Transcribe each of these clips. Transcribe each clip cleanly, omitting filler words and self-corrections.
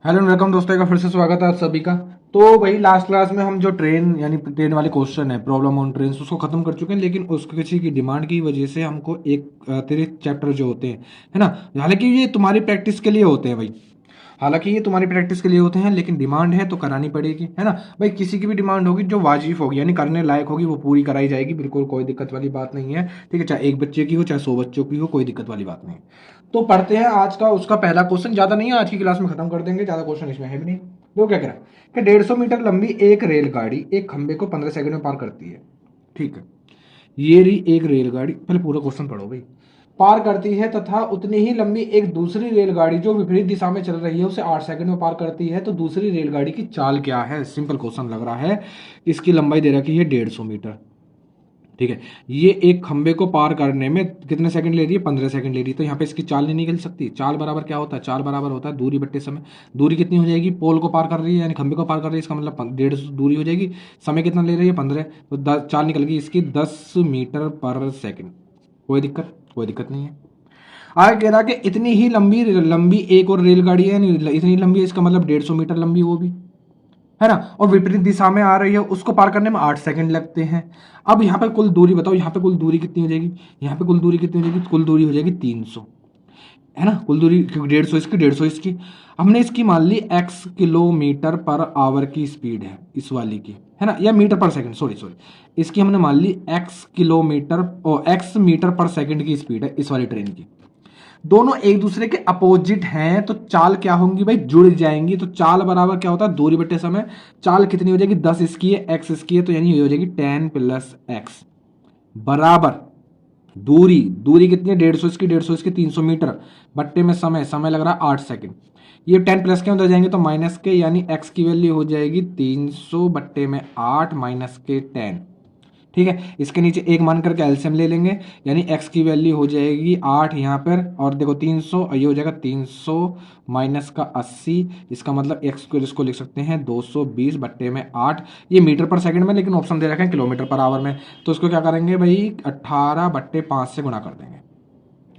Hello welcome दोस्तों का फिर से स्वागत है आप सभी का। तो वही लास्ट क्लास में हम जो ट्रेन यानी ट्रेन वाले क्वेश्चन है प्रॉब्लम ऑन ट्रेन उसको खत्म कर चुके हैं, लेकिन उसके किसी की डिमांड की वजह से हमको एक अतिरिक्त चैप्टर जो होते हैं, है ना। हालांकि ये तुम्हारी प्रैक्टिस के लिए होते हैं भाई, हालांकि ये तुम्हारी प्रैक्टिस के लिए होते हैं, लेकिन डिमांड है तो करानी पड़ेगी, है ना। भाई किसी की भी डिमांड होगी जो वाजिब होगी यानी करने लायक होगी वो पूरी कराई जाएगी, बिल्कुल कोई दिक्कत वाली बात नहीं है। ठीक है, चाहे एक बच्चे की हो चाहे 100 बच्चों की हो, कोई दिक्कत वाली बात नहीं है। तो पढ़ते हैं आज का उसका पहला क्वेश्चन, ज्यादा नहीं है, आज की क्लास में खत्म कर देंगे, ज्यादा क्वेश्चन इसमें है भी नहीं। वो क्या कह रहा है कि 150 मीटर लंबी एक रेलगाड़ी एक खंबे को 15 सेकंड में पार करती है। ठीक है, ये रही एक रेलगाड़ी, पहले पूरा क्वेश्चन पढ़ो भाई। पार करती है तथा उतनी ही लंबी एक दूसरी रेलगाड़ी जो विपरीत दिशा में चल रही है उसे 8 सेकंड में पार करती है, तो दूसरी रेलगाड़ी की चाल क्या है। सिंपल क्वेश्चन लग रहा है। इसकी लंबाई दे रखी है 150 मीटर। ठीक है, ये एक खंबे को पार करने में कितने सेकंड ले रही है, 15 सेकंड ले रही है। तो यहाँ पे इसकी चाल नहीं निकल सकती। चाल बराबर क्या होता है, चाल बराबर होता है दूरी बट्टे समय। दूरी कितनी हो जाएगी, पोल को पार कर रही है यानी खंबे को पार कर रही है, इसका मतलब 150 दूरी हो जाएगी। समय कितना ले रही है, 15। तो चाल निकल गई इसकी 10 मीटर पर सेकंड। कोई दिक्कत, कोई दिक्कत नहीं है। आगे कह रहा कि इतनी ही लंबी लंबी एक और रेलगाड़ी है, यानी इतनी लंबी है, इसका मतलब 150 मीटर लंबी वो भी, है ना। और विपरीत दिशा में आ रही है, उसको पार करने में 8 सेकंड लगते हैं। अब यहाँ पे कुल दूरी बताओ, यहाँ पे कुल दूरी कितनी हो जाएगी, यहाँ पे कुल दूरी कितनी हो जाएगी, कुल दूरी हो जाएगी 300, है ना। कुल दूरी 150 इसकी 150 इसकी। हमने इसकी मान ली x किलोमीटर पर आवर की स्पीड है इस वाली की, है ना, या मीटर पर सेकंड, सॉरी सॉरी। इसकी हमने मान ली x किलोमीटर और x मीटर पर सेकंड की स्पीड है इस वाली ट्रेन की। दोनों एक दूसरे के अपोजिट हैं तो चाल क्या होंगी भाई, जुड़ जाएंगी। तो चाल बराबर क्या होता है, दूरी बटे समय। चाल कितनी हो जाएगी, 10 इसकी है, x इसकी है, तो यानी ये हो जाएगी 10 प्लस x बराबर दूरी। दूरी कितनी है, 150 इसकी 150 इसकी 300 मीटर बट्टे में समय। समय लग रहा है 8 सेकंड। ये 10 प्लस के अंदर जाएंगे तो माइनस के, यानी x की वैल्यू हो जाएगी 300 बट्टे में 8 माइनस के 10। ठीक है, इसके नीचे एक मान करके एलसीएम ले लेंगे, यानी x की वैल्यू हो जाएगी 8 यहाँ पर, और देखो 300, और ये हो जाएगा 300 माइनस का 80। इसका मतलब x को इसको लिख सकते हैं 220 बट्टे में 8। ये मीटर पर सेकंड में, लेकिन ऑप्शन दे रखे हैं किलोमीटर पर आवर में। तो इसको क्या करेंगे भाई, 18/5 से गुणा कर देंगे।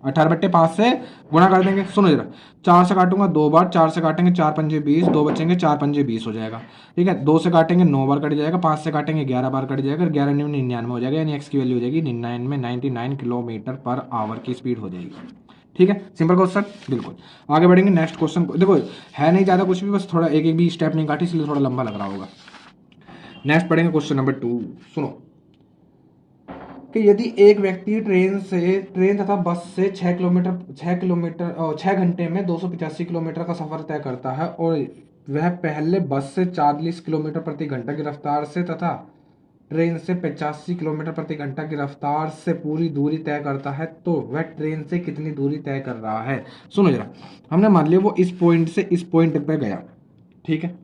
18/5 से गुणा कर देंगे। सुनो जरा, 4 से काटूंगा 2 बार, 4 से काटेंगे 4 पंजे 20, 2 बचेंगे, 4 पंजे 20 हो जाएगा। ठीक है, 2 से काटेंगे 9 बार कट जाएगा, 5 से काटेंगे 11 बार कट जाएगा, 11 99 हो जाएगा, यानी एक्स की वैल्यू हो जाएगी 99 किलोमीटर पर आवर की स्पीड हो जाएगी। ठीक है, सिंपल क्वेश्चन, बिल्कुल। आगे बढ़ेंगे नेक्स्ट क्वेश्चन। देखो है नहीं ज्यादा कुछ भी, बस थोड़ा एक एक भी स्टेप नहीं काटी, इसलिए थोड़ा लंबा लग रहा होगा। नेक्स्ट पढ़ेंगे क्वेश्चन नंबर 2। सुनो कि यदि एक व्यक्ति ट्रेन तथा बस से 6 घंटे में 285 किलोमीटर का सफर तय करता है, और वह पहले बस से 40 किलोमीटर प्रति घंटा की रफ्तार से तथा ट्रेन से 85 किलोमीटर प्रति घंटा की रफ्तार से पूरी दूरी तय करता है, तो वह ट्रेन से कितनी दूरी तय कर रहा है। सुनो जरा, हमने मान लिया वो इस पॉइंट से इस पॉइंट पे गया। ठीक है,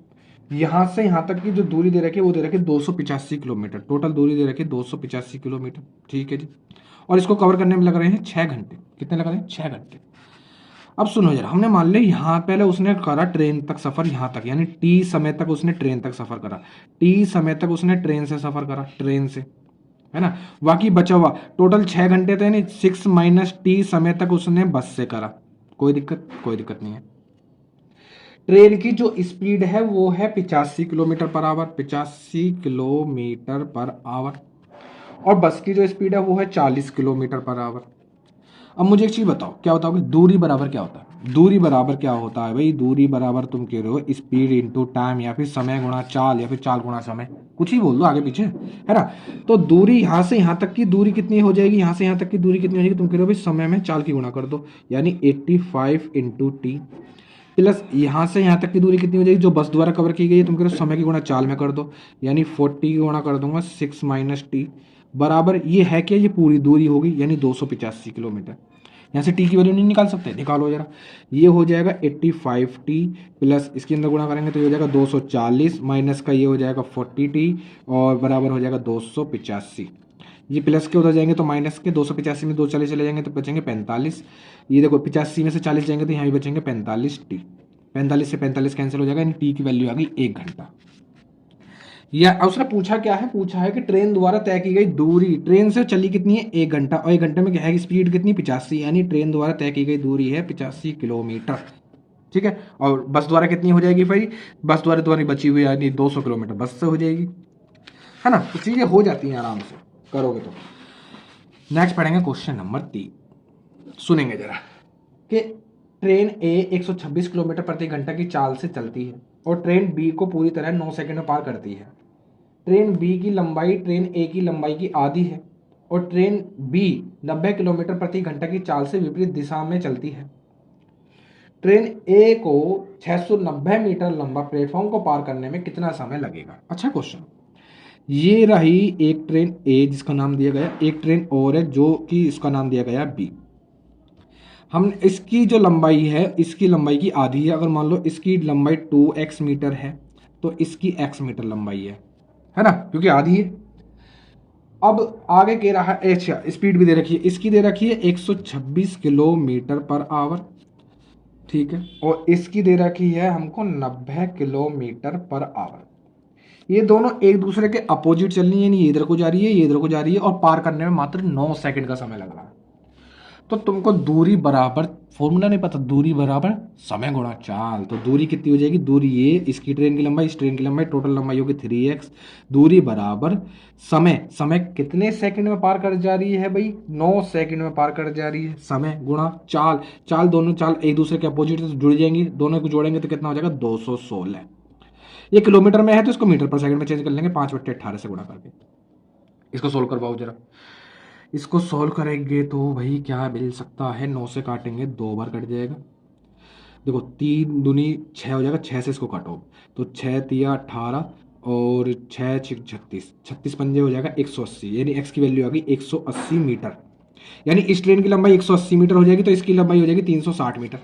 यहां से यहां तक की जो दूरी दे रखी है वो दे रखी है 285 किलोमीटर, टोटल दूरी दे रखी है 285 किलोमीटर। ठीक है जी, और इसको कवर करने में लग रहे हैं 6 घंटे। कितने लग रहे हैं, 6 घंटे। अब सुनो जरा, हमने मान लिया यहाँ पहले उसने करा ट्रेन तक सफर, यहाँ तक यानी टी समय तक उसने ट्रेन तक सफर करा, टी समय तक उसने ट्रेन से सफर करा, ट्रेन से, है ना। बाकी बचा हुआ टोटल 6 घंटे थे, यानी 6 माइनस टी समय तक उसने बस से करा। कोई दिक्कत, कोई दिक्कत नहीं है। ट्रेन की जो स्पीड है वो है 85 kilometre per hour, 85 kilometre per hour. और बस की जो स्पीड है वो है 40 किलोमीटर पर आवर। अब मुझे एक चीज बताओ, क्या बताओगे, दूरी बराबर क्या होता है। दूरी बराबर क्या होता है भाई, दूरी बराबर तुम कह रहे हो स्पीड इंटू टाइम, या फिर समय गुणा चाल, या फिर चाल गुणा समय, कुछ ही बोल दो आगे पीछे, है ना। तो दूरी यहाँ से यहाँ तक की दूरी कितनी हो जाएगी, यहाँ से यहाँ तक की दूरी कितनी हो जाएगी, तुम कह रहे हो भाई समय में चाल की गुणा कर दो, यानी 85 इंटू टी, प्लस यहाँ से यहाँ तक की दूरी कितनी हो जाएगी जो बस द्वारा कवर की गई है, तुम कह रहे हो समय की गुणा चाल में कर दो, यानी 40 की गुणा कर दूंगा 6 माइनस टी बराबर, ये है क्या, ये पूरी दूरी होगी यानी 285 किलोमीटर। यहाँ से टी की वैल्यू नहीं निकाल सकते, निकालो जरा। ये हो जाएगा 85 टी, प्लस इसके अंदर गुणा करेंगे तो ये हो जाएगा 240, माइनस का ये हो जाएगा 40 टी, और बराबर हो जाएगा 285। ये प्लस के उधर जाएंगे तो माइनस के, 285 में 240 चले जाएंगे तो बचेंगे 45। ये देखो 85 में से 40 जाएंगे तो यहाँ भी बचेंगे 45 टी। 45 से 45 कैंसिल हो जाएगा, यानी टी की वैल्यू आ गई 1 घंटा। या उसने पूछा क्या है, पूछा है कि ट्रेन द्वारा तय की गई दूरी, ट्रेन से चली कितनी है 1 घंटा, और 1 घंटे में क्या है कि स्पीड कितनी 85, यानी ट्रेन द्वारा तय की गई दूरी है 85 किलोमीटर। ठीक है। और बस द्वारा कितनी हो जाएगी भाई, बस द्वारा तुम्हारी बची हुई यानी 200 किलोमीटर बस से हो जाएगी, है ना। तो चीज़ें हो जाती हैं आराम से करोगे तो। नेक्स्ट पढ़ेंगे क्वेश्चन नंबर 3, सुनेंगे जरा कि ट्रेन ए 126 किलोमीटर प्रति घंटा की चाल से चलती है और ट्रेन बी को पूरी तरह 9 सेकंड में पार करती है। ट्रेन बी की लंबाई ट्रेन ए की लंबाई की आधी है और ट्रेन बी 90 किलोमीटर प्रति घंटा की चाल से विपरीत दिशा में चलती है। ट्रेन ए को 690 मीटर लंबा प्लेटफॉर्म को पार करने में कितना समय लगेगा। अच्छा क्वेश्चन। ये रही एक ट्रेन ए जिसका नाम दिया गया, एक ट्रेन और है जो कि इसका नाम दिया गया बी। हम इसकी जो लंबाई है इसकी लंबाई की आधी है। अगर मान लो इसकी लंबाई 2x मीटर है तो इसकी x मीटर लंबाई है ना, क्योंकि आधी है। अब आगे कह रहा है, अच्छा स्पीड भी दे रखी है, इसकी दे रखी है 126 किलोमीटर पर आवर, ठीक है, और इसकी दे रखी है हमको 90 किलोमीटर पर आवर। ये दोनों एक दूसरे के अपोजिट चल रही है, ये इधर को जा रही है, ये इधर को जा रही है, और पार करने में मात्र 9 सेकंड का समय लग रहा है। तो तुमको दूरी बराबर, फॉर्मूला नहीं पता, दूरी बराबर समय गुणा चाल। तो दूरी कितनी हो जाएगी, दूरी ये इसकी ट्रेन की लंबाई, इस ट्रेन की लंबाई, टोटल लंबाई होगी 3x, दूरी बराबर समय, समय कितने सेकंड में पार कर जा रही है भाई, 9 सेकंड में पार कर जा रही है, समय गुणा चाल। चाल दोनों चाल एक दूसरे के अपोजिट से जुड़ जाएंगी, दोनों को जोड़ेंगे तो कितना हो जाएगा 216। ये किलोमीटर में है तो इसको मीटर पर सेकंड में चेंज कर लेंगे, 5/18 से गुणा करके। इसको सोल्व करवाओ जरा। इसको सोल्व करेंगे तो भाई क्या मिल सकता है, 9 से काटेंगे 2 बार कट जाएगा। देखो 3 दूनी 6 हो जाएगा, 6 से इसको काटो तो 6 तिया 18 और 6 36, 36 पंजे हो जाएगा 180, यानी x की वैल्यू आ गई 180 मीटर। यानी इस ट्रेन की लंबाई 180 मीटर हो जाएगी तो इसकी लंबाई हो जाएगी 360 मीटर।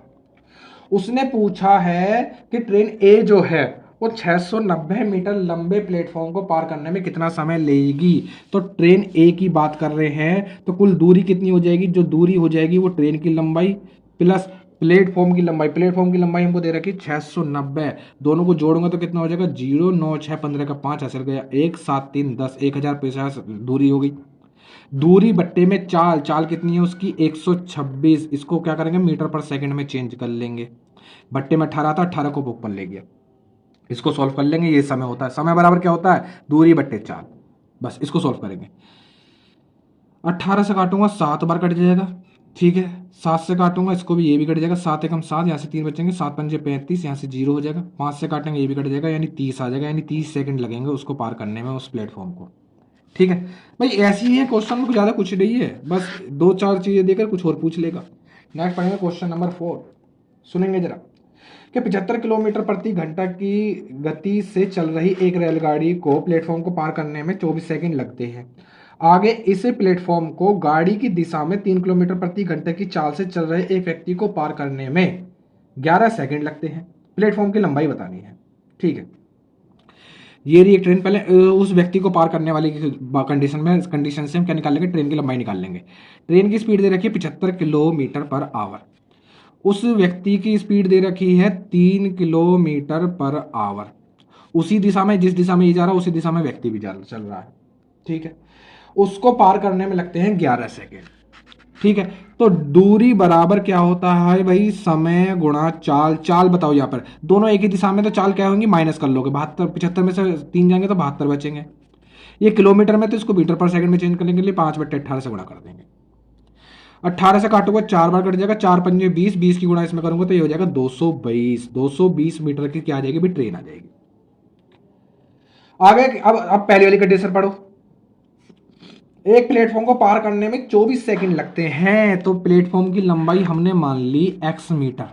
उसने पूछा है कि ट्रेन ए जो है वो 690 मीटर लंबे प्लेटफॉर्म को पार करने में कितना समय लेगी। तो ट्रेन ए की बात कर रहे हैं तो कुल दूरी कितनी हो जाएगी, जो दूरी हो जाएगी वो ट्रेन की लंबाई प्लस प्लेटफॉर्म की लंबाई। प्लेटफॉर्म की लंबाई हमको दे रखी 690, दोनों को जोड़ूंगा तो कितना हो जाएगा 0 9 6 15 का 5 ऐसे गया 1 7 3 10, 1050 दूरी हो गई। दूरी बट्टे में चाल, चाल कितनी है उसकी 126, इसको क्या करेंगे मीटर पर सेकंड में चेंज कर लेंगे। बट्टे में 18 था, 18 को ऊपर ले गया, इसको सॉल्व कर लेंगे। ये समय होता है, समय बराबर क्या होता है, दूरी बट्टे चाल। बस इसको सॉल्व करेंगे। 18 से काटूंगा 7 बार कट जाएगा, ठीक है। 7 से काटूंगा इसको भी, ये भी कट जाएगा, 7 एकम 7, यहाँ से 3 बचेंगे, 7 पंजे 35, यहाँ से 0 हो जाएगा। 5 से काटेंगे ये भी कट जाएगा, यानी 30 आ जाएगा, यानी 30 सेकंड लगेंगे उसको पार करने में उस प्लेटफॉर्म को, ठीक है। भाई ऐसी ही है क्वेश्चन में, ज़्यादा कुछ नहीं है, बस 2-4 चीज़ें देकर कुछ और पूछ लेगा। नेक्स्ट पढ़ेंगे क्वेश्चन नंबर 4, सुनेंगे जरा कि 75 किलोमीटर प्रति घंटा की गति से चल रही एक रेलगाड़ी को प्लेटफॉर्म को पार करने में 24 सेकंड लगते हैं। आगे इसे प्लेटफॉर्म को गाड़ी की दिशा में 3 किलोमीटर प्रति घंटे की चाल से चल रहे एक व्यक्ति को पार करने में 11 सेकंड लगते हैं। प्लेटफॉर्म की लंबाई बतानी है, ठीक है। ये रही एक ट्रेन, पहले उस व्यक्ति को पार करने वाली कंडीशन से हम क्या निकाल लेंगे, ट्रेन की लंबाई निकाल लेंगे। ट्रेन की स्पीड दे रखी है 75 किलोमीटर पर आवर, उस व्यक्ति की स्पीड दे रखी है 3 किलोमीटर पर आवर। उसी दिशा में, जिस दिशा में ये जा रहा है उसी दिशा में व्यक्ति भी चल रहा है, ठीक है। उसको पार करने में लगते हैं 11 सेकेंड, ठीक है। तो दूरी बराबर क्या होता है भाई, समय गुणा चाल। चाल बताओ, यहाँ पर दोनों एक ही दिशा में तो चाल क्या होंगी, माइनस कर लोगे, 72, 75 में से 3 जाएंगे तो 72 बचेंगे। ये किलोमीटर में तो इसको मीटर पर सेकंड में चेंज करने के लिए 5/18 से गुणा कर देंगे। 18 से काटूंगा 4 बार कट जाएगा, 4 पंजे 20, 20 की गुणा इसमें करूंगा तो ये हो जाएगा 222, 220 मीटर की क्या आ जाएगी भी, ट्रेन आ जाएगी। आगे अब पहली वाली कंडीशन पढ़ो। एक प्लेटफॉर्म को पार करने में 24 सेकंड लगते हैं, तो प्लेटफॉर्म की लंबाई हमने मान ली x मीटर।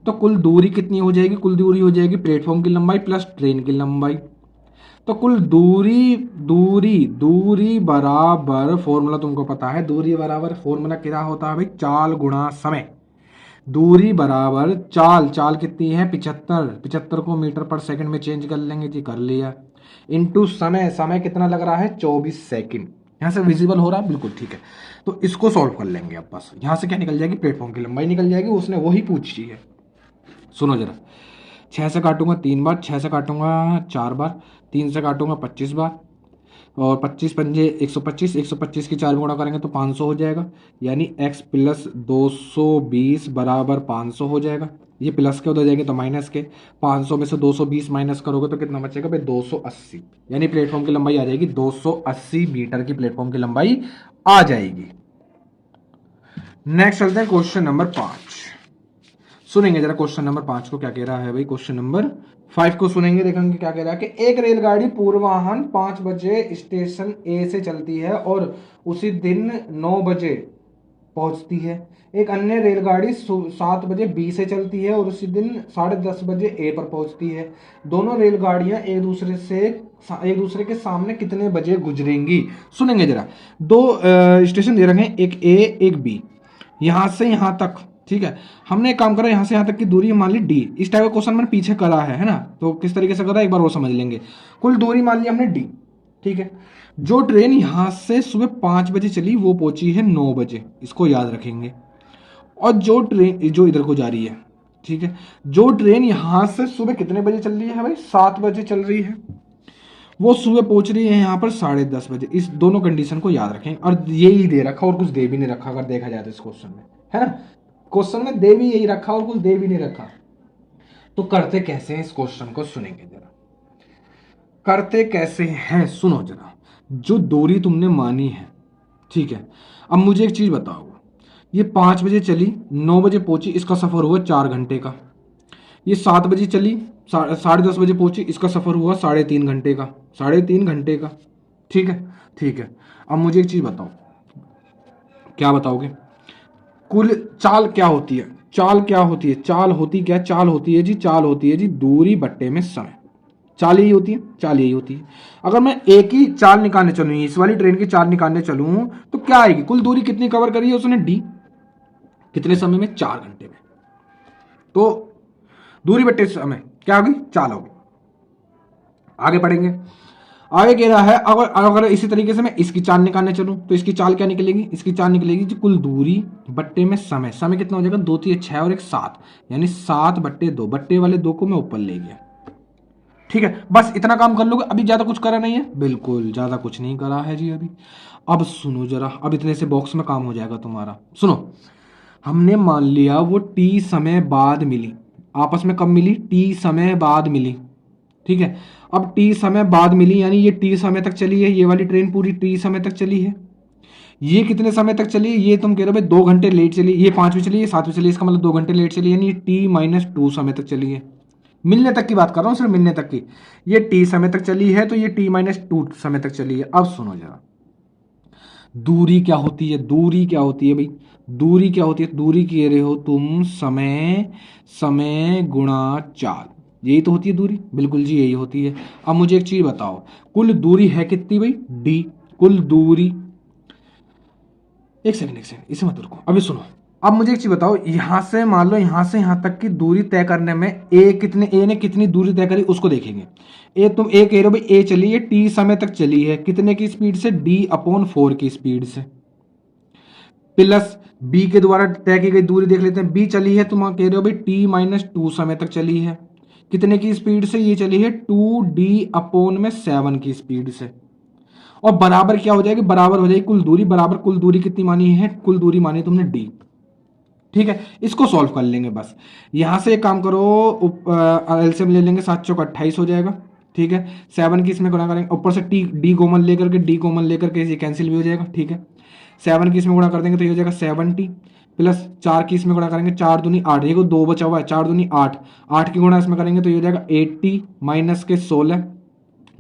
तो कुल दूरी कितनी हो जाएगी, कुल दूरी हो जाएगी प्लेटफॉर्म की लंबाई प्लस ट्रेन की लंबाई। तो कुल दूरी दूरी दूरी बराबर, फॉर्मूला तुमको पता है, दूरी बराबर फॉर्मूला क्या होता है भाई, चाल गुणा समय। दूरी बराबर चाल, चाल कितनी है 75, 75 को मीटर पर सेकंड में चेंज कर लेंगे जी, कर लिया, इनटू समय, समय कितना लग रहा है 24 सेकंड। यहाँ से विजिबल हो रहा है, बिल्कुल ठीक है। तो इसको सॉल्व कर लेंगे अब, बस यहाँ से क्या निकल जाएगी, प्लेटफॉर्म की लंबाई निकल जाएगी, उसने वही पूछी है। सुनो जरा, 6 से काटूंगा 3 बार, 6 से काटूंगा 4 बार, 3 से काटूंगा 25 बार, और 25 पंजे 125, 125 की 4 में गुणा करेंगे तो 500 हो जाएगा, यानी x प्लस 220 बराबर 500 हो जाएगा। ये प्लस के उधर जाएंगे तो माइनस के, 500 में से 220 माइनस करोगे तो कितना बचेगा भाई 280, यानी प्लेटफॉर्म की लंबाई आ जाएगी 280 मीटर की प्लेटफॉर्म की लंबाई आ जाएगी। नेक्स्ट चलते हैं क्वेश्चन नंबर 5। सुनेंगे जरा क्वेश्चन नंबर 5 को क्या कह रहा है भाई। क्वेश्चन नंबर 5 को सुनेंगे, देखेंगे क्या कह रहा है कि एक रेलगाड़ी पूर्वाह्न 5 बजे स्टेशन ए से चलती है और उसी दिन 9 बजे पहुंचती है। एक अन्य रेलगाड़ी 7 बजे बी से चलती है और उसी दिन 10:30 बजे ए पर पहुंचती है। दोनों रेलगाड़ियां एक दूसरे के सामने कितने बजे गुजरेंगी। सुनेंगे जरा। दो स्टेशन दे रखे हैं, एक ए एक बी, यहां से यहां तक, ठीक है। हमने एक काम करा, यहां से यहां तक की दूरी मान ली डी। इस टाइप का क्वेश्चन मैंने पीछे करा है ना, तो किस तरीके से करा एक बार वो समझ लेंगे। कुल दूरी मान ली हमने डी, ठीक है। जो ट्रेन यहां से सुबह 5 बजे चली वो पहुंची है 9 बजे, इसको याद रखेंगे। और जो ट्रेन जो इधर को जा रही है, ठीक है, जो ट्रेन यहां से सुबह कितने बजे चल रही है भाई 7 बजे चल रही है, वो सुबह पहुंच रही है यहाँ पर 10:30 बजे। इस दोनों कंडीशन को याद रखें। और यही दे रखा और कुछ दे भी नहीं रखा, अगर देखा जाए तो इस क्वेश्चन में, है ना। क्वेश्चन में दे भी यही रखा और कुछ दे भी नहीं रखा। तो करते कैसे हैं इस क्वेश्चन को, सुनेंगे जरा। करते कैसे हैं सुनो जरा। जो दूरी तुमने मानी है, ठीक है, अब मुझे एक चीज बताओ। ये 5 बजे चली 9 बजे पहुंची, इसका सफर हुआ 4 घंटे का। ये 7 बजे चली 10:30 बजे पहुंची, इसका सफर हुआ 3.5 घंटे का, 3.5 घंटे का, ठीक है। ठीक है, अब मुझे एक चीज बताओ, क्या बताओगे। कुल चाल क्या होती है, चाल क्या होती है, चाल होती क्या, चाल होती है जी, चाल होती है जी दूरी बट्टे में समय। चाल यही होती है, चाल यही होती है। अगर मैं एक ही चाल निकालने चलूँ, इस वाली ट्रेन की चाल निकालने चलूँ तो क्या आएगी, कुल दूरी कितनी कवर करी है उसने डी, कितने समय में 4 घंटे में। तो दूरी बट्टे समय क्या होगी, चाल होगी। आगे पढ़ेंगे। आगे कह रहा है अगर अगर इसी तरीके से मैं इसकी चाल निकालने चलूं तो इसकी चाल क्या निकलेगी, इसकी चाल निकलेगी जी कुल दूरी बट्टे में समय। समय कितना हो जाएगा, 2 3 6 और 1 7, यानी 7/2। बट्टे वाले 2 को मैं ऊपर ले गया, ठीक है। बस इतना काम कर लोगे, अभी ज्यादा कुछ करा नहीं है, बिल्कुल ज्यादा कुछ नहीं करा है जी अभी। अब सुनो जरा, अब इतने से बॉक्स में काम हो जाएगा तुम्हारा। सुनो, हमने मान लिया वो टी समय बाद मिली, आपस में कब मिली, टी समय बाद मिली, ठीक है। अब टी समय बाद मिली, यानी ये टी समय तक चली है, ये वाली ट्रेन पूरी टी समय तक चली है। ये कितने समय तक चली, ये तुम कह रहे हो भाई 2 घंटे लेट चली, ये 5 में चली, ये 7 में चली, इसका मतलब 2 घंटे लेट चली, यानी T-2 समय तक चली है। मिलने तक की बात कर रहा हूं, सिर्फ मिलने तक की। ये टी समय तक चली है तो ये T-2 समय तक चली है। अब सुनो जरा, दूरी क्या होती है, दूरी क्या होती है भाई, दूरी क्या होती है, दूरी कह रहे हो तुम समय, समय गुणा चाल, यही तो होती है दूरी, बिल्कुल जी यही होती है। अब मुझे एक चीज बताओ, कुल दूरी है कितनी भाई डी, कुल दूरी, एक सेकंड इसे मत रुको, अभी सुनो। अब मुझे एक चीज बताओ, यहां से मान लो यहां से यहां तक की दूरी तय करने में ए ने कितनी दूरी तय करी उसको देखेंगे। ए कह रहे हो भाई ए चली है टी समय तक चली है, कितने की स्पीड से, D/4 की स्पीड से, प्लस बी के द्वारा तय की गई दूरी देख लेते हैं। बी चली है तुम कह रहे हो भाई T-2 समय तक चली है, कितने की स्पीड से, ये चली है 2D/7 की स्पीड से। और बराबर क्या हो जाएगी, बराबर हो जाएगी कुल दूरी, बराबर कुल दूरी कितनी मानी है, कुल दूरी मानी तुमने डी, ठीक है। इसको सॉल्व कर लेंगे बस। यहां से एक काम करो, एलसीएम ले लेंगे, 7 चौक 28 हो जाएगा, ठीक है। 7 की इसमें गुणा करेंगे, ऊपर से डी कॉमन लेकर के ये कैंसिल भी हो जाएगा, ठीक है। 7 की इसमें गुणा कर देंगे तो ये हो जाएगा 70, प्लस 4 की इसमें गुणा करेंगे, 4 दूनी 8, ये 2 बचा हुआ है, 4 दूनी 8, 8 की गुणा इसमें करेंगे तो ये हो जाएगा 80 माइनस के 16,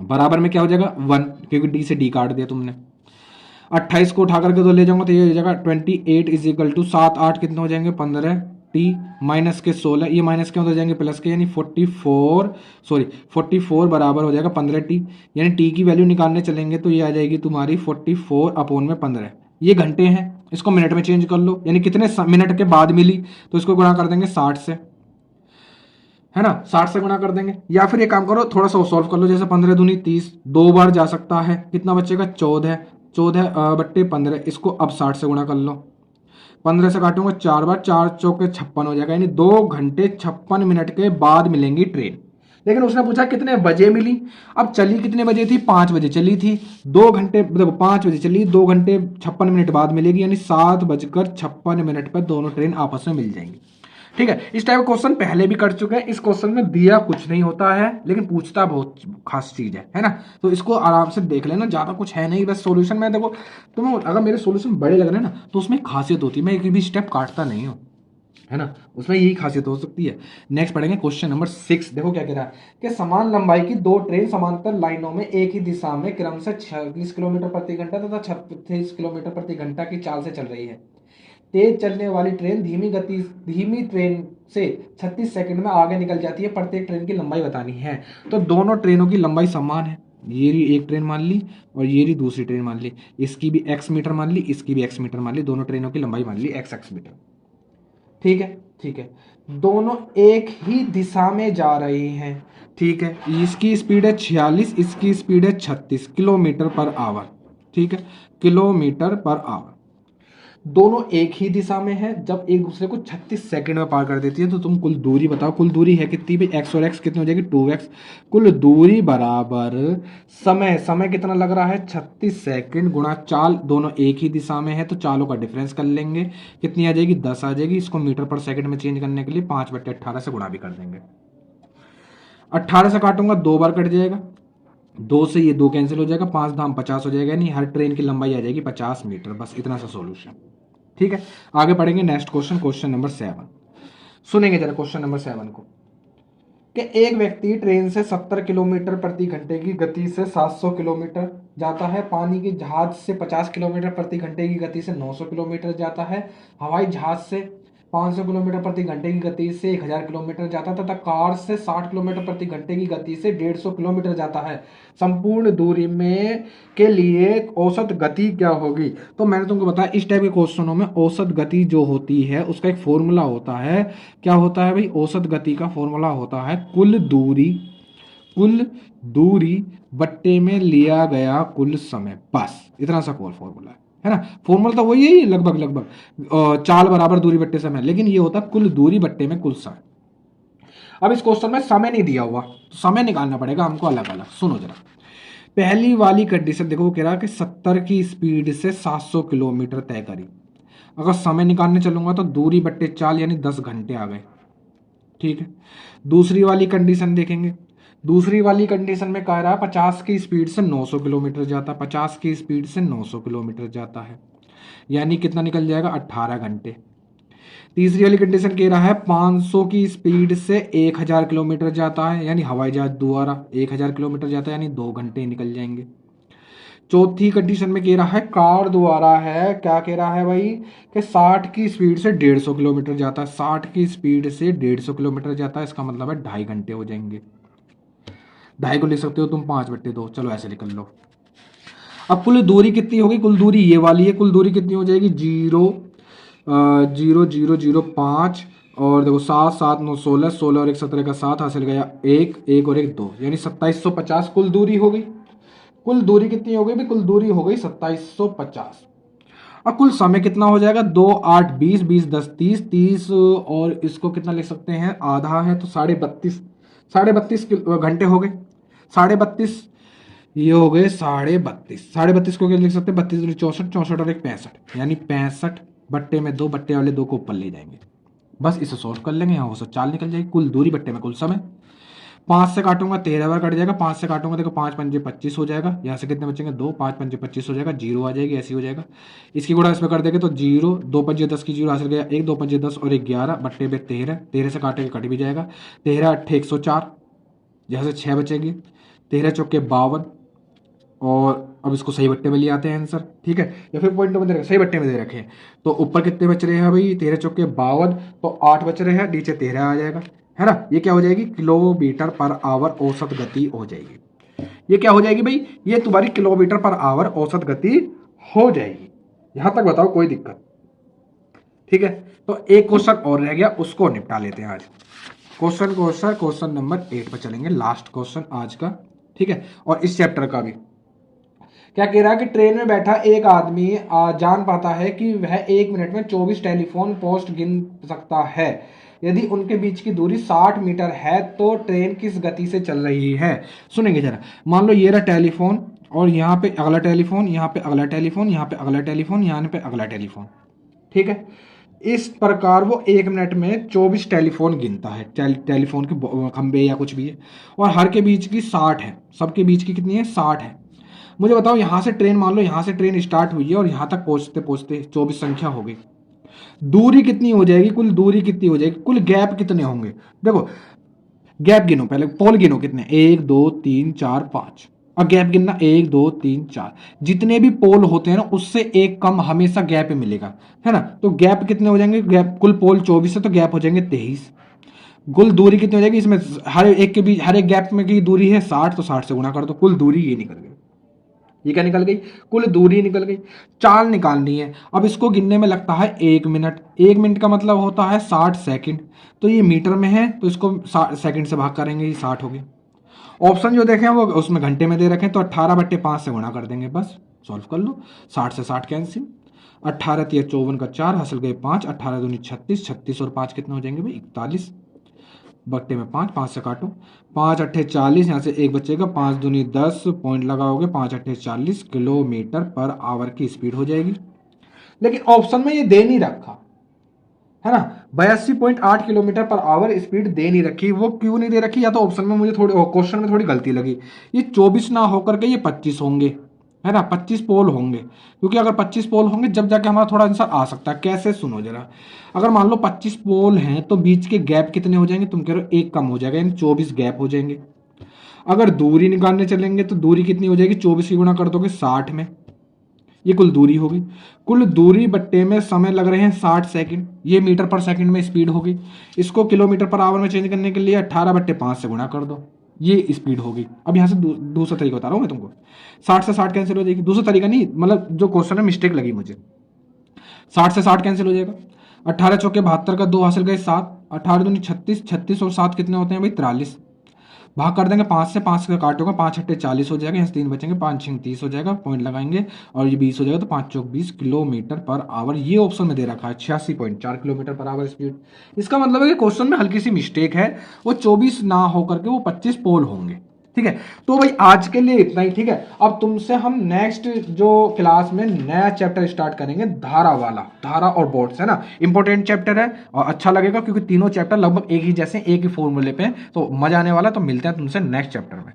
बराबर में क्या हो जाएगा 1, क्योंकि डी से डी काट दिया तुमने। 28 को उठा करके तो ले जाऊंगा तो ये हो जाएगा 28 इज इक्वल टू 7 8 कितने हो जाएंगे 15 टी माइनस के 16, ये माइनस के हो जाएंगे प्लस के, यानी 44 बराबर हो जाएगा 15 टी, यानी टी की वैल्यू निकालने चलेंगे तो ये आ जाएगी तुम्हारी 44/15। ये घंटे हैं, इसको मिनट में चेंज कर लो, यानी कितने मिनट के बाद मिली, तो इसको गुणा कर देंगे 60 से, है ना, 60 से गुणा कर देंगे। या फिर ये काम करो, थोड़ा सा सॉल्व कर लो, जैसे 15 दूनी 30, 2 बार जा सकता है, कितना बचेगा 14/15, इसको अब 60 से गुणा कर लो, 15 से काटूंगा 4 बार, 4 चौके 56 हो जाएगा, यानी 2 घंटे 56 मिनट के बाद मिलेंगी ट्रेन। लेकिन उसने पूछा कितने बजे मिली। अब चली कितने बजे थी, 5 बजे चली थी, 2 घंटे, देखो 5 बजे चली, 2 घंटे 56 मिनट बाद मिलेगी, यानी 7:56 पर दोनों ट्रेन आपस में मिल जाएंगी। ठीक है, इस टाइप का क्वेश्चन पहले भी कर चुके हैं। इस क्वेश्चन में दिया कुछ नहीं होता है, लेकिन पूछता बहुत खास चीज है ना। तो इसको आराम से देख लेना, ज्यादा कुछ है नहीं, बस सॉल्यूशन में देखो तुम्हें अगर मेरे सॉल्यूशन बड़े लग रहे हैं ना, तो उसमें खासियत होती है, मैं एक भी स्टेप काटता नहीं हूँ, है ना, उसमें यही खासियत हो सकती है। नेक्स्ट पढ़ेंगे क्वेश्चन नंबर 6। देखो क्या कह रहा है कि समान लंबाई की दो ट्रेन समांतर लाइनों में एक ही दिशा में क्रमशः 46 किलोमीटर प्रति घंटा तथा 36 किलोमीटर प्रति घंटा की चाल से चल रही है। तेज चलने वाली ट्रेन धीमी ट्रेन से 36 सेकंड में आगे निकल जाती है। प्रत्येक ट्रेन की लंबाई बतानी है। तो दोनों ट्रेनों की लंबाई समान है, ये रही एक ट्रेन मान ली और ये रही दूसरी ट्रेन मान ली, इसकी भी x मीटर मान ली, इसकी भी x मीटर मान ली, दोनों ट्रेनों की लंबाई मान ली x मीटर। ठीक है, ठीक है, दोनों एक ही दिशा में जा रही हैं। ठीक है, इसकी स्पीड है 46, इसकी स्पीड है 36 किलोमीटर पर आवर। ठीक है, किलोमीटर पर आवर, दोनों एक ही दिशा में है। जब एक दूसरे को 36 सेकंड में पार कर देती है, तो तुम कुल दूरी बताओ, कुल दूरी है कितनी भी, x और x कितनी हो जाएगी, 2x। कुल दूरी बराबर समय, समय कितना लग रहा है 36 सेकंड गुणा चाल, दोनों एक ही दिशा में है तो चालों का डिफरेंस कर लेंगे, कितनी आ जाएगी 10 आ जाएगी। इसको मीटर पर सेकंड में चेंज करने के लिए 5/18 से गुणा भी कर देंगे। 18 से काटूंगा 2 बार कट जाएगा, 2 से ये 2 कैंसिल हो जाएगा, 5 धाम 50 हो जाएगा, यानी हर ट्रेन की लंबाई आ जाएगी 50 मीटर। बस इतना सा सॉल्यूशन। ठीक है, आगे पढ़ेंगे नेक्स्ट क्वेश्चन, क्वेश्चन नंबर 7। सुनेंगे जरा क्वेश्चन नंबर 7 को कि एक व्यक्ति ट्रेन से 70 किलोमीटर प्रति घंटे की गति से 700 किलोमीटर जाता है, पानी के जहाज से 50 किलोमीटर प्रति घंटे की गति से 900 किलोमीटर जाता है, हवाई जहाज से 500 किलोमीटर प्रति घंटे की गति से 1000 किलोमीटर जाता है तथा कार से 60 किलोमीटर प्रति घंटे की गति से 150 किलोमीटर जाता है। संपूर्ण दूरी में के लिए औसत गति क्या होगी। तो मैंने तुमको बताया इस टाइप के क्वेश्चनों में औसत गति जो होती है उसका एक फॉर्मूला होता है। क्या होता है भाई, औसत गति का फॉर्मूला होता है कुल दूरी बट्टे में लिया गया कुल समय। बस इतना सा कोल फॉर्मूला है ना। फॉर्मूला तो वही है लगभग लगभग, चाल बराबर दूरी बट्टे समय, लेकिन ये होता है कुल दूरी बट्टे में कुल समय। अब इस क्वेश्चन में समय नहीं दिया हुआ, तो समय निकालना पड़ेगा हमको अलग अलग। सुनो जरा, पहली वाली कंडीशन देखो, वो कह रहा है कि 70 की स्पीड से 700 किलोमीटर तय करी। अगर समय निकालने चलूंगा तो दूरी बट्टे चाल यानी 10 घंटे आ गए। ठीक है, दूसरी वाली कंडीशन देखेंगे। दूसरी वाली कंडीशन में कह रहा है 50 की स्पीड से 900 किलोमीटर जाता है, 50 की स्पीड से 900 किलोमीटर जाता है, यानी कितना निकल जाएगा 18 घंटे। तीसरी वाली कंडीशन कह रहा है 500 की स्पीड से 1000 किलोमीटर जाता है, यानी हवाई जहाज द्वारा 1000 किलोमीटर जाता है, यानी 2 घंटे निकल जाएंगे। चौथी कंडीशन में कह रहा है कार द्वारा है, क्या कह रहा है भाई कि 60 की स्पीड से 150 किलोमीटर जाता है, 60 की स्पीड से 150 किलोमीटर जाता है, इसका मतलब है 2.5 घंटे हो जाएंगे। 2.5 को लिख सकते हो तुम 5/2, चलो ऐसे लिख लो। अब कुल दूरी कितनी होगी, कुल दूरी ये वाली है, कुल दूरी कितनी हो जाएगी 0.0005, और देखो 7 7 9 16, 16 और 1 17 का 7 हासिल गया 1 1 और 1 2, यानी 2750 कुल दूरी हो गई। कुल दूरी कितनी हो गई भाई, कुल दूरी हो गई 2750। अब कुल समय कितना हो जाएगा, 2 8 20 20 10 30 30, और इसको कितना लिख सकते हैं, आधा है तो 32.5, 32.5 घंटे हो गए। 32.5 ये हो गए 32.5, 32.5 को क्या लिख सकते हैं, 32 64, 64 और 1 65, यानी 65 बट्टे में 2, बट्टे वाले 2 को ऊपर ले जाएंगे। बस इसे सॉल्व कर लेंगे, यहाँ हो चाल निकल जाएगी। कुल दूरी बट्टे में कुल समय, 5 से काटूंगा 13 बार कट जाएगा, 5 से काटूंगा देखो 5 पंजे 25 हो जाएगा, यहाँ से कितने बचेंगे 2, 5 पंजे 25 हो जाएगा, 0 आ जाएगी, ऐसी हो जाएगा। इसकी गुणा इसमें कर देंगे तो 0, 2 पंजे 10 की 0 हासिल गया 1, 2 पंजे 10 और 1 11, बट्टे पे 13, 13 से काटेंगे कट भी जाएगा, 13 8 104, यहाँ से 6 बचेंगे, 13 चौके 52, और अब इसको सही बट्टे में ले आते हैं आंसर। ठीक है, या फिर पॉइंट में दे रखे, सही बट्टे में दे रखे हैं, तो ऊपर कितने बच रहे हैं भाई, 13 चौके 52, तो 8 बच रहे हैं, नीचे 13 आ जाएगा, है ना। ये क्या हो जाएगी, किलोमीटर पर आवर औसत गति हो जाएगी। ये क्या हो जाएगी भाई, ये तुम्हारी किलोमीटर पर आवर औसत गति हो जाएगी। यहां तक बताओ कोई दिक्कत। ठीक है, तो एक क्वेश्चन और रह गया, उसको निपटा लेते हैं आज। क्वेश्चन नंबर 8 पर चलेंगे, लास्ट क्वेश्चन आज का। ठीक है, और इस चैप्टर का भी। क्या कह रहा है कि ट्रेन में बैठा एक आदमी जान पाता है कि वह 1 मिनट में 24 टेलीफोन पोस्ट गिन सकता है। यदि उनके बीच की दूरी 60 मीटर है तो ट्रेन किस गति से चल रही है। सुनेंगे जरा, मान लो ये रहा टेलीफोन और यहाँ पे अगला टेलीफोन, यहाँ पे अगला टेलीफोन, यहाँ पे अगला टेलीफोन, यहाँ पे अगला टेलीफोन, ठीक है। इस प्रकार वो 1 मिनट में 24 टेलीफोन गिनता है, टेलीफोन के खंबे या कुछ भी है, और हर के बीच की 60 है, सबके बीच की कितनी है 60 है। मुझे बताओ यहाँ से ट्रेन, मान लो यहाँ से ट्रेन स्टार्ट हुई है और यहाँ तक पहुँचते पहुँचते 24 संख्या हो गई, दूरी कितनी हो जाएगी, कुल दूरी कितनी हो जाएगी, कुल गैप कितने होंगे। देखो गैप गिनो, पहले पोल गिनो कितने, 1 2 3 4 5, और गैप गिनना 1 2 3 4, जितने भी पोल होते हैं ना उससे एक कम हमेशा गैप मिलेगा, है ना। तो गैप कितने हो जाएंगे, गैप कुल पोल 24 है तो गैप हो जाएंगे 23। कुल दूरी कितनी हो जाएगी, इसमें हर एक के बीच, हर एक गैप में की दूरी है 60, तो 60 से गुणा कर दो, कुल दूरी ये निकल गई। ये क्या निकल गई, कुल दूरी निकल गई। चाल निकालनी है, अब इसको गिनने में लगता है 1 मिनट, 1 मिनट का मतलब होता है 60 सेकंड, तो ये मीटर में है तो इसको सेकंड से भाग करेंगे, ये 60 हो गई। ऑप्शन जो देखें वो उसमें घंटे में दे रखे, तो 18/5 से गुणा कर देंगे, बस सॉल्व कर लो। 60 से 60 कैंसिल, 18 × 54 का 4, हासिल गए 5, 18 दूनी 36, 36 और 5 कितने हो जाएंगे भाई 41, बट्टे में 5, 5 से काटो, 5 अट्ठे 40, यहाँ से एक बचेगा, 5 दूनी 10, पॉइंट लगाओगे, 5 अट्ठे 40 किलोमीटर पर आवर की स्पीड हो जाएगी। लेकिन ऑप्शन में ये दे नहीं रखा है ना, 82.8 किलोमीटर पर आवर स्पीड दे नहीं रखी। वो क्यों नहीं दे रखी, या तो ऑप्शन में मुझे थोड़ी, क्वेश्चन में थोड़ी गलती लगी। ये 24 ना होकर के ये 25 होंगे, है ना, 25 पोल होंगे, क्योंकि अगर 25 पोल होंगे जब जाके हमारा थोड़ा आंसर आ सकता है। कैसे, सुनो जरा, अगर मान लो 25 पोल हैं तो बीच के गैप कितने हो जाएंगे, तुम कह रहे हो एक कम हो जाएगा, यानी 24 गैप हो जाएंगे। अगर दूरी निकालने चलेंगे तो दूरी कितनी हो जाएगी, 24 की गुणा कर दोगे 60 में, ये कुल दूरी होगी। कुल दूरी बट्टे में समय लग रहे हैं 60 सेकंड, ये मीटर पर सेकंड में स्पीड होगी। इसको किलोमीटर पर आवर में चेंज करने के लिए 18/5 से गुणा कर दो, ये स्पीड होगी। अब यहाँ से दूसरा तरीका बता रहा हूँ मैं तुमको, 60 से 60 कैंसिल हो जाएगी, दूसरा तरीका नहीं, मतलब जो क्वेश्चन है मिस्टेक लगी मुझे। 60 से 60 कैंसिल हो जाएगा, 18 चौके 72 का 2 हासिल गए 7, 18 दूनी 36, 36 और 7 कितने होते हैं भाई 43, भाग कर देंगे 5 से, 5 का काटोगे 5 अट्ठे 40 हो जाएगा, यहाँ से 3 बचेंगे, 5 6 30 हो जाएगा, पॉइंट लगाएंगे और ये 20 हो जाएगा, तो 5 चौक 20 किलोमीटर पर आवर ये ऑप्शन में दे रखा है, 86.4 किलोमीटर पर आवर स्पीड। इसका मतलब है कि क्वेश्चन में हल्की सी मिस्टेक है, वो 24 ना होकर के वो 25 पोल होंगे, ठीक है। तो भाई आज के लिए इतना ही, ठीक है। अब तुमसे हम नेक्स्ट जो क्लास में नया चैप्टर स्टार्ट करेंगे, धारा वाला, धारा और बोर्ड्स, है ना, इंपॉर्टेंट चैप्टर है और अच्छा लगेगा क्योंकि तीनों चैप्टर लगभग एक ही जैसे, एक ही फॉर्मूले पे हैं, तो मजा आने वाला। तो मिलते हैं तुमसे नेक्स्ट चैप्टर में।